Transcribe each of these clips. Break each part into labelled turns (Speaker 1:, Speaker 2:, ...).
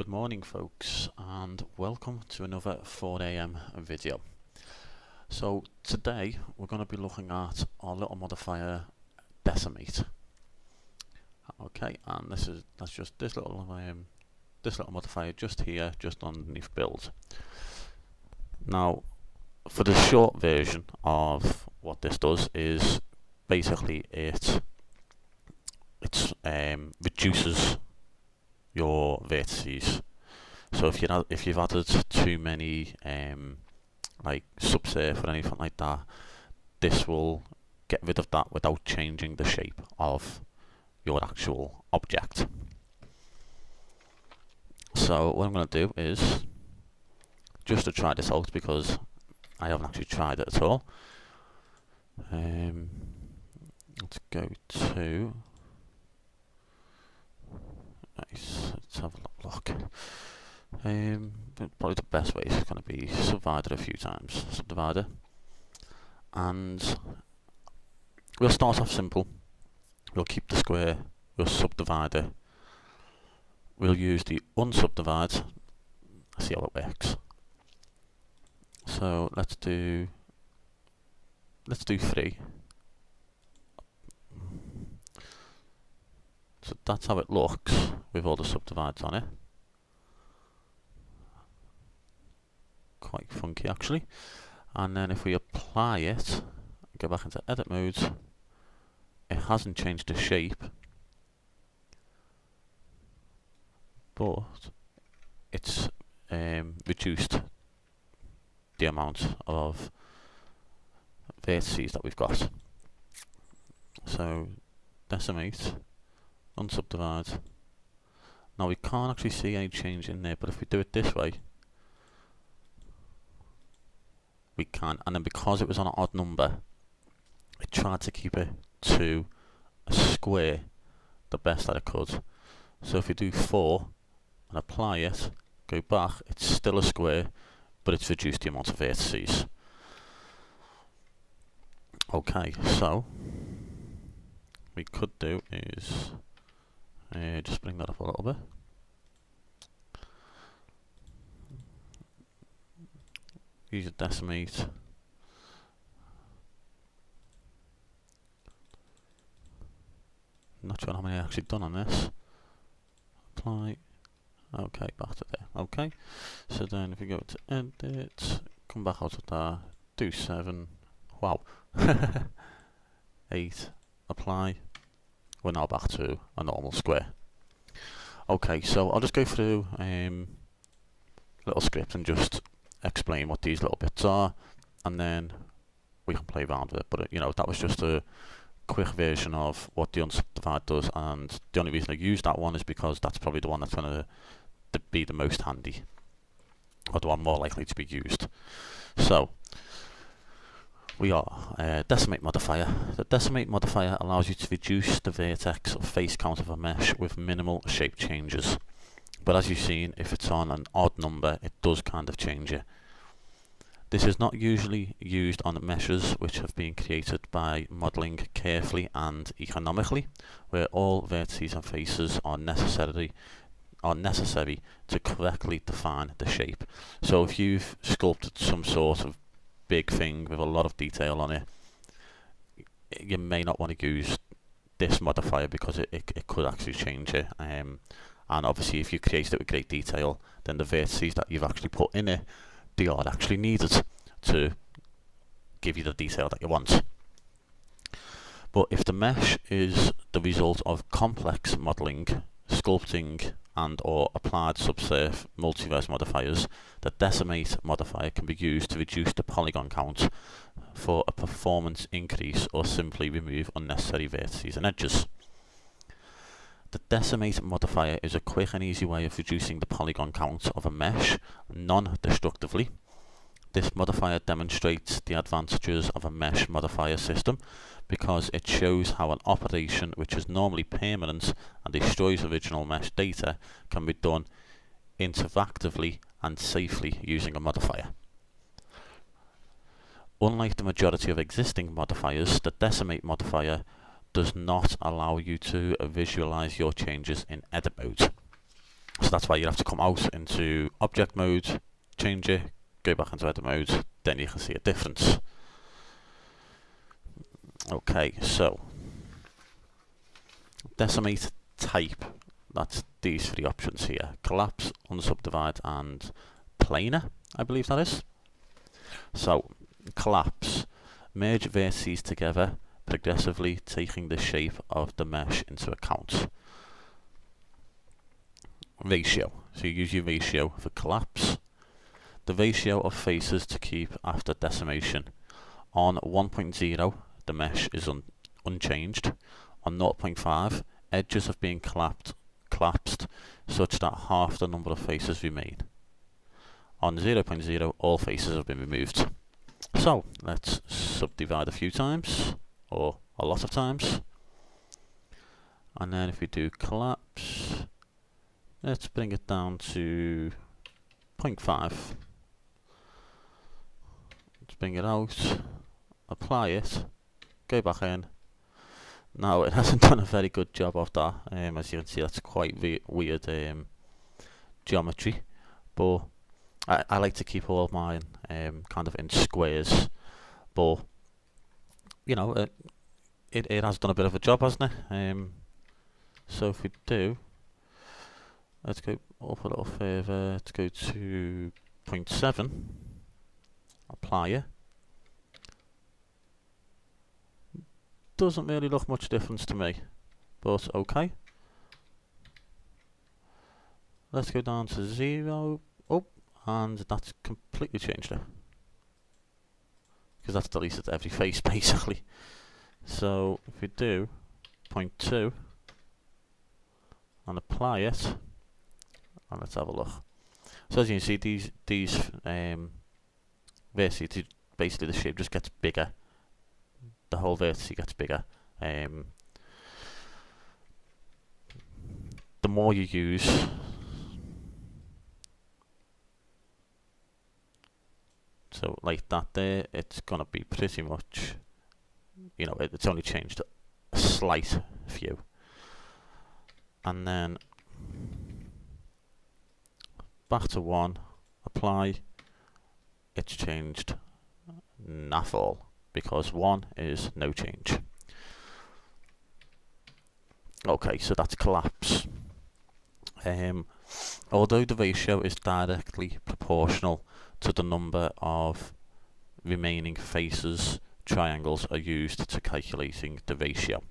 Speaker 1: Good morning folks, and welcome to another 4 AM video. So today we're going to be looking at our little modifier Decimate. Okay, and that's just this little modifier just here, just underneath build. Now, for the short version of what this does is basically it reduces your vertices. So if you've added too many like subsurf or anything like that, this will get rid of that without changing the shape of your actual object. So what I'm going to do is, just to try this out because I haven't actually tried it at all, let's go to let's have a look. Probably the best way is going to be subdivider a few times, subdivider, and we'll start off simple. We'll keep the square, we'll subdivide it, we'll use the unsubdivide, see how it works. So let's do 3. So that's how it looks with all the subdivides on it. Quite funky actually. And then if we apply it, go back into edit mode, it hasn't changed the shape, but it's reduced the amount of vertices that we've got. So decimate, unsubdivide. Now we can't actually see any change in there, but if we do it this way, we can. And then because it was on an odd number, it tried to keep it to a square the best that it could. So if we do 4 and apply it, go back, it's still a square, but it's reduced the amount of vertices. Okay, so we could do is just bring that up a little bit. Use a decimate. Not sure how many I've actually done on this. Apply. Okay, back to there. Okay. So then if we go to edit, come back out of there, do 7. Wow. 8. Apply. We're now back to a normal square. Okay, so I'll just go through little script and just explain what these little bits are, and then we can play around with it. But that was just a quick version of what the unsubdivide does, and the only reason I use that one is because that's probably the one that's going to be the most handy, or the one more likely to be used. So we are Decimate Modifier. The Decimate Modifier allows you to reduce the vertex or face count of a mesh with minimal shape changes. But as you've seen, if it's on an odd number, it does kind of change it. This is not usually used on meshes which have been created by modelling carefully and economically, where all vertices and faces are necessary to correctly define the shape. So if you've sculpted some sort of big thing with a lot of detail on it, you may not want to use this modifier because it could actually change it. And obviously if you created it with great detail, then the vertices that you've actually put in it, they are actually needed to give you the detail that you want. But if the mesh is the result of complex modelling, sculpting and or applied subsurf multiverse modifiers, the Decimate modifier can be used to reduce the polygon count for a performance increase or simply remove unnecessary vertices and edges. The Decimate modifier is a quick and easy way of reducing the polygon count of a mesh non-destructively. This modifier demonstrates the advantages of a mesh modifier system because it shows how an operation which is normally permanent and destroys original mesh data can be done interactively and safely using a modifier. Unlike the majority of existing modifiers, the Decimate modifier does not allow you to visualize your changes in edit mode. So that's why you have to come out into object mode, change it, go back into edit mode, then you can see a difference. Okay, so decimate type, that's these three options here: collapse, unsubdivide, and planar, I believe that is. So collapse, merge vertices together progressively, taking the shape of the mesh into account. Ratio, so you use your ratio for collapse. The ratio of faces to keep after decimation. On 1.0 the mesh is unchanged. On 0.5 edges have been collapsed such that half the number of faces remain. On 0.0 all faces have been removed. So let's subdivide a few times, or a lot of times, and then if we do collapse, let's bring it down to 0.5. Let's bring it out, apply it, go back in. Now it hasn't done a very good job of that. As you can see, that's quite weird geometry, but I like to keep all of mine kind of in squares, but you know, it has done a bit of a job, hasn't it? So if we do, let's go up a little further, let's go to 0.7, apply it. Doesn't really look much difference to me, but okay. Let's go down to 0. Oh, and that's completely changed it, because that's deleted every face basically. So if we do 0.2 and apply it, and let's have a look. So as you can see, these vertices, basically the shape just gets bigger. The whole vertex gets bigger. The more you use, so like that there, it's gonna be pretty much, you know, it's only changed a slight few. And then back to 1, apply, it's changed naff all, because 1 is no change. Okay, so that's collapse. Although the ratio is directly proportional to the number of remaining faces, triangles are used to calculating the ratio.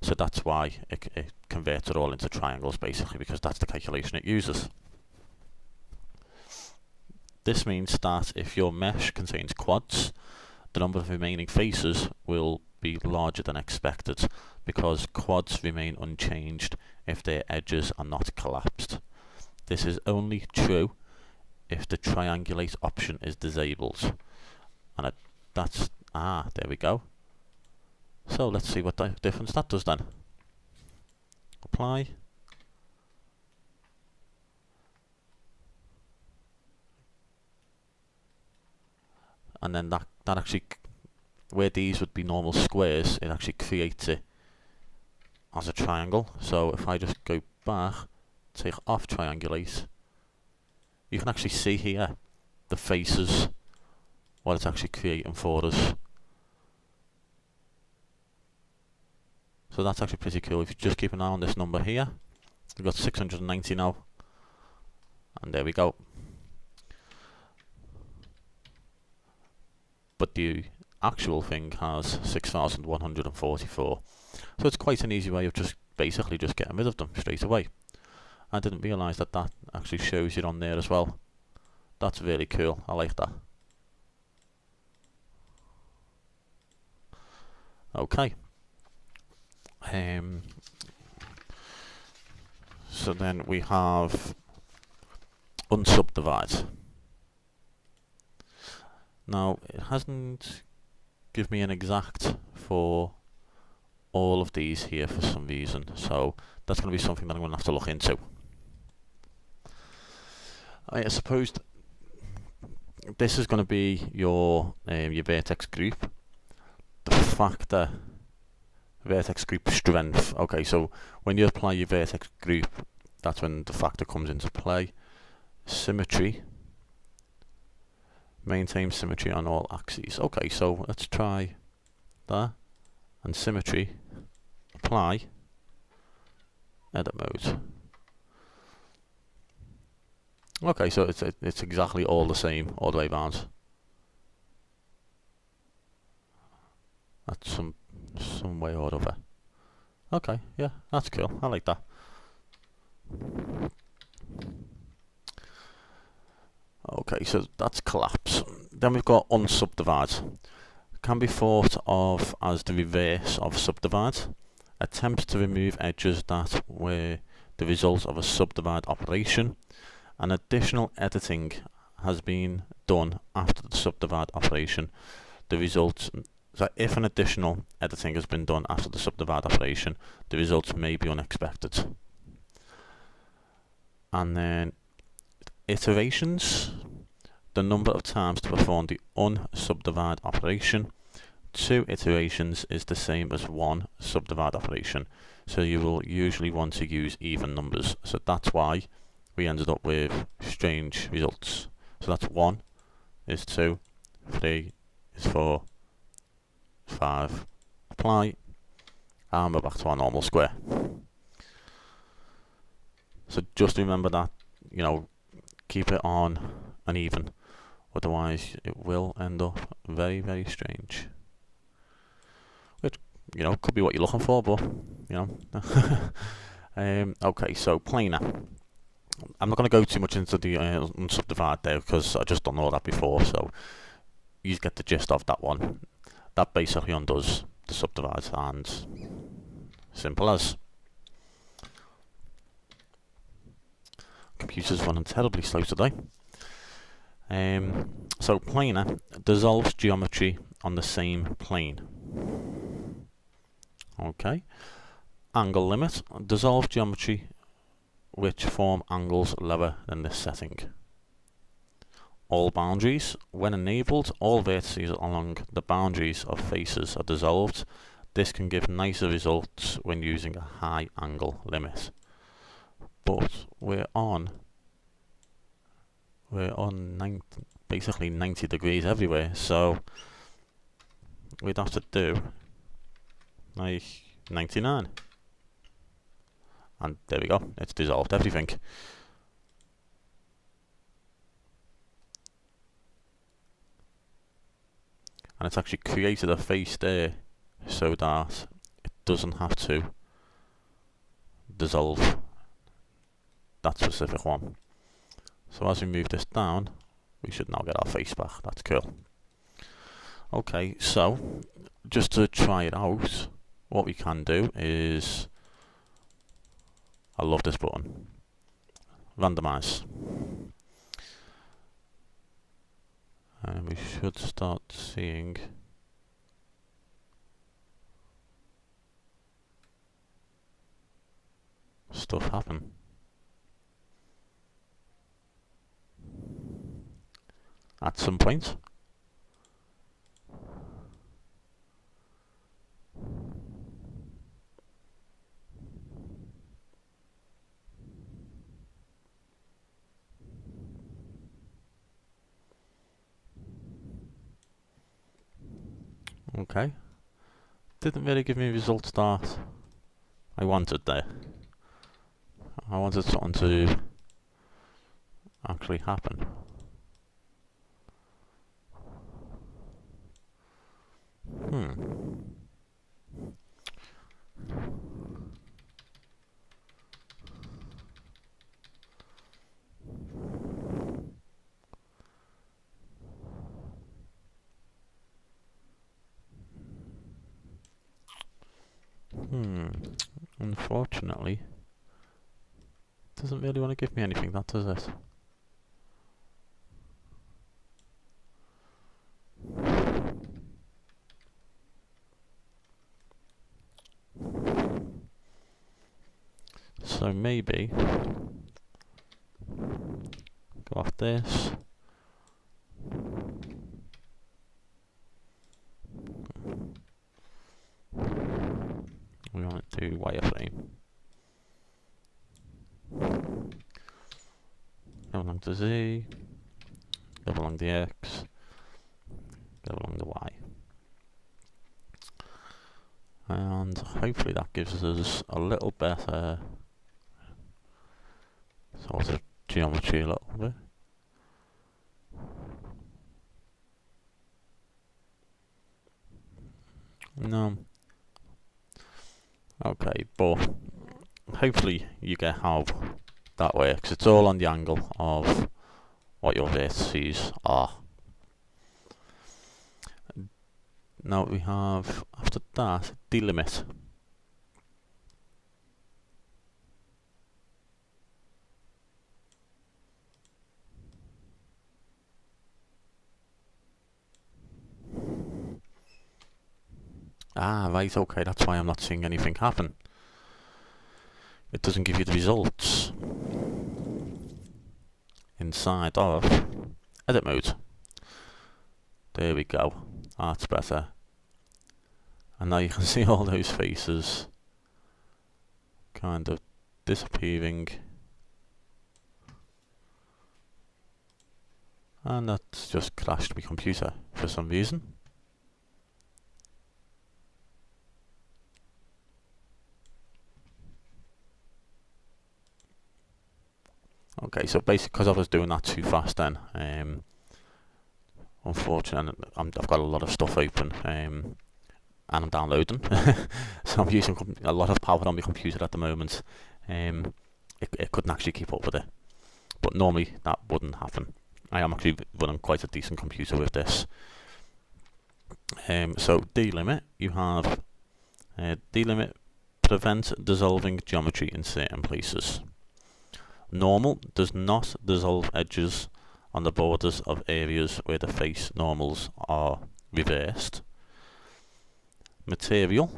Speaker 1: So that's why it converts it all into triangles basically, because that's the calculation it uses. This means that if your mesh contains quads, the number of remaining faces will be larger than expected, because quads remain unchanged if their edges are not collapsed. This is only true if the triangulate option is disabled. And there we go. So let's see what difference that does then. Apply. And then that actually, where these would be normal squares, it actually creates it as a triangle. So if I just go back, take off triangulate, you can actually see here the faces, what it's actually creating for us. So that's actually pretty cool. If you just keep an eye on this number here, we've got 690 now, and there we go. But the actual thing has 6,144. So it's quite an easy way of just basically just getting rid of them straight away. I didn't realise that actually shows it on there as well. That's really cool. I like that. Okay. So then we have unsubdivide. Now it hasn't given me an exact for all of these here for some reason, so that's going to be something that I'm going to have to look into. I suppose this is going to be your vertex group. The factor vertex group strength. Okay, so when you apply your vertex group, That's when the factor comes into play. Symmetry. Maintain symmetry on all axes. Okay, so let's try that. And symmetry. Apply. Edit mode. Okay, so it's exactly all the same all the way around. That's some way or other. Okay, yeah, that's cool. I like that. Okay, so that's collapse. Then we've got unsubdivide. Can be thought of as the reverse of subdivide. Attempts to remove edges that were the result of a subdivide operation. An additional editing has been done after the subdivide operation. The result, so if an additional editing has been done after the subdivide operation, the results may be unexpected. And then iterations, the number of times to perform the unsubdivide operation. 2 iterations is the same as 1 subdivide operation, so you will usually want to use even numbers. So that's why we ended up with strange results. So that's 1 is 2, 3 is 4, 5, apply, and we're back to our normal square. So just remember that, you know, keep it on an even, otherwise it will end up very, very strange. Which, you know, could be what you're looking for, but, you know. Okay, so planar. I'm not going to go too much into the unsubdivide there because I just don't know that before, so you get the gist of that one. That basically undoes the subdivide, and simple as. Computer's running terribly slow today. So planar dissolves geometry on the same plane. Okay. Angle limit dissolves geometry which form angles lower than this setting. All boundaries, when enabled, all vertices along the boundaries of faces are dissolved. This can give nicer results when using a high angle limit. But we're on basically 90 degrees everywhere, so we'd have to do like 99. And there we go, it's dissolved everything. And it's actually created a face there so that it doesn't have to dissolve that specific one. So as we move this down, we should now get our face back. That's cool. Okay, so just to try it out, what we can do is, I love this button, randomize. And we should start seeing stuff happen. At some point. Okay. Didn't really give me results that I wanted there. I wanted something to actually happen. Unfortunately, it doesn't really want to give me anything, that does it? So maybe go off this. We want to do wireframe. go along the Z, go along the X, go along the Y. And hopefully that gives us a little better sort of geometry a little bit. No. Okay, but hopefully you get how that works. It's all on the angle of what your vertices are. Now we have, after that, delimit. Ah, right, okay, that's why I'm not seeing anything happen. It doesn't give you the results inside of edit mode. There we go, that's better. And now you can see all those faces kind of disappearing. And that's just crashed my computer for some reason. Okay, so basically because I was doing that too fast then, unfortunately I've got a lot of stuff open and I'm downloading, so I'm using a lot of power on my computer at the moment. It couldn't actually keep up with it, but normally that wouldn't happen. I am actually running quite a decent computer with this. So delimit, you have delimit, prevent dissolving geometry in certain places. Normal does not dissolve edges on the borders of areas where the face normals are reversed. Material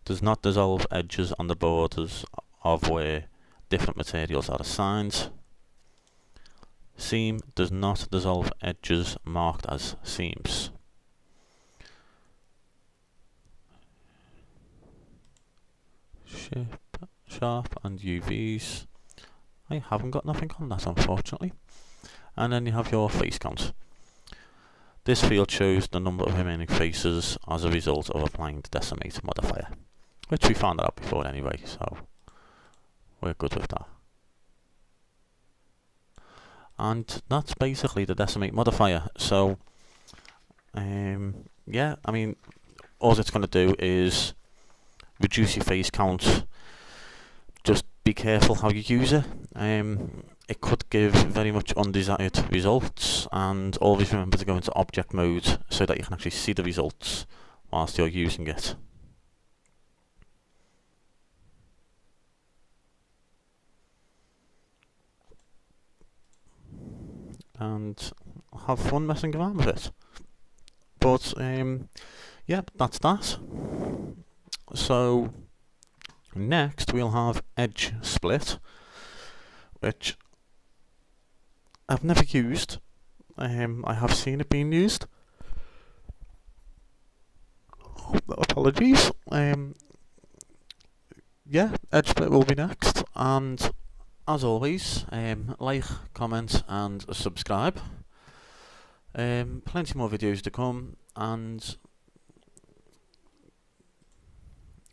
Speaker 1: does not dissolve edges on the borders of where different materials are assigned. Seam does not dissolve edges marked as seams. Sharp and UVs. I haven't got nothing on that, unfortunately. And then you have your face count. This field shows the number of remaining faces as a result of applying the Decimate modifier, which we found out before anyway, so we're good with that. And that's basically the Decimate modifier. So yeah, I mean, all it's going to do is reduce your face count. Just be careful how you use it. It could give very much undesired results, and always remember to go into object mode so that you can actually see the results whilst you're using it. And have fun messing around with it. But yeah, that's that. So next we'll have edge split, which I've never used. I have seen it being used. Apologies. Yeah, edge split will be next, and as always, like, comment and subscribe. Plenty more videos to come, and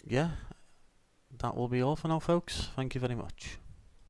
Speaker 1: yeah, that will be all for now, folks. Thank you very much.